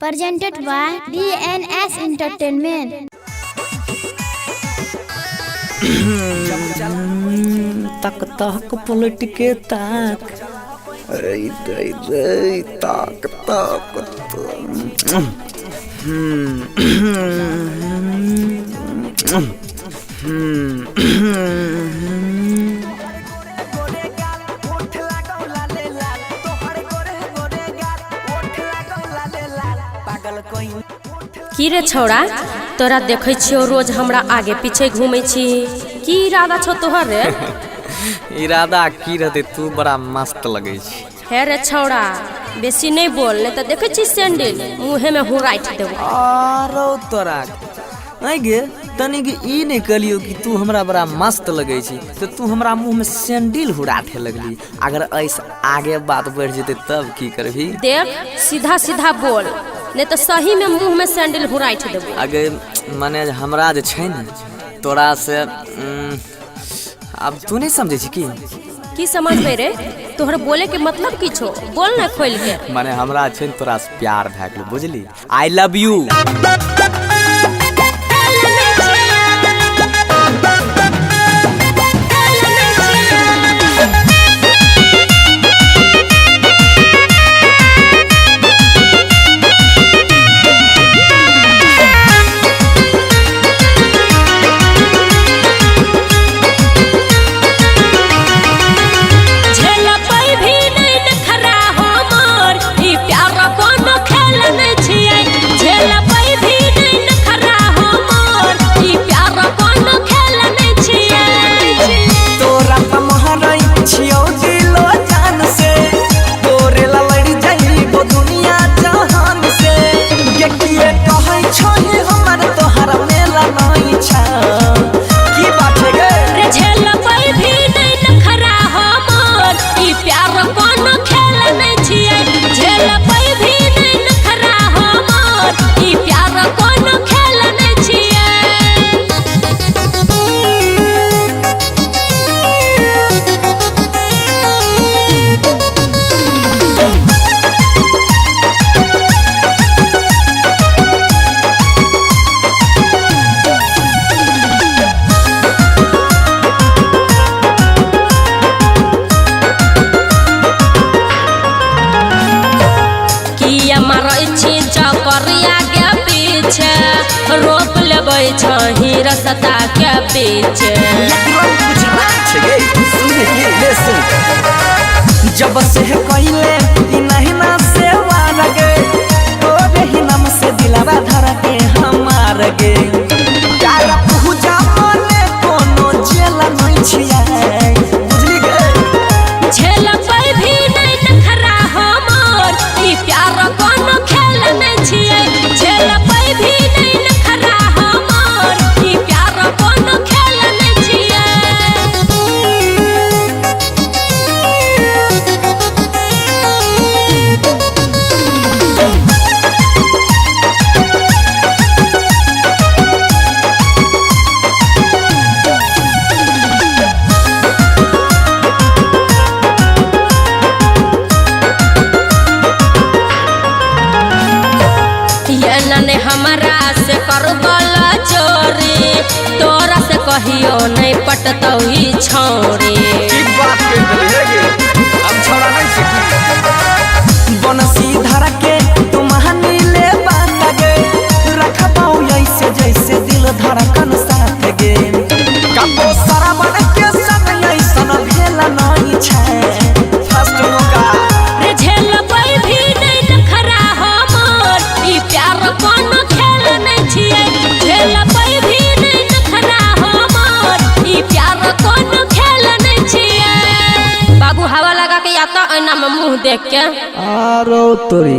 Presented by DNS Entertainment. तक तक पलट के ताक रे रे रे ताक ताक की रे छौड़ा, तोरा देखे छियो रोज हमरा आगे पीछे घूमे छी। की इरादा छो तोहर रे? इरादा की रहते, तू बड़ा मस्त लगे छी। हे रे छौड़ा, बेसी नहीं बोल, नहीं तो देखे छी सैंडल मुँहे में हुराइट देबो। आरो तोरा नहीं गे तनी के ई नहीं कहलियो कि तू हमरा बड़ा मस्त लगे छी, तो तू हमरा मुंह में सैंडल हुराठे लगली। अगर ऐसा आगे बात बढ़ जेते तब की करबी? देख सीधा सीधा बोल, नहीं तो सही में मुंह में सैंडल हुराइट देबो। अगर माने हमरा जे छै न तोरा से अब तू नहीं समझे छी की समझबे रे? तोहर बोले के मतलब की छो? बोल ना खोल के। माने हमरा छै तोरा से प्यार भए गेल, बुझली? I love you. रोप लेबै छही रसता के पीछे। जब से कइले ई नहीं ना से वार गे, तोरे ही नाम से दिलवा धर के हमार गे। यार पूजा मने कोनो जेल नहीं छिया, बुझली गे? झेल पे भी नहीं नखरा हमर, ई प्यार कोनो खेल नहीं छिए। झेल पे भी नहीं नखरा हमर, ई प्यार कोनो खेल नहीं छिए। हमरा से करबला चोरी, तोरा से कहियो नहीं पटतौ ई छौरी। की बात कर देले गे, हम छोड़ा नहीं सकी। बनसी धर के तुम हनी ले बात गे, रखबौ ऐसे जैसे दिल धड़कन साथ गे। कबो सारा बन के संग ऐसन भेल नहीं छै, फर्स्ट मौका रे झेल पे भी नहीं नखरा हमर, ई प्यार कोनो खेल नहीं छिए। झेल पे भी नहीं नखरा हमर, ई प्यार कोनो खेल नहीं छिए। बाबू हवा लगा के या तो ऐना में मुंह देख के आरो तोरी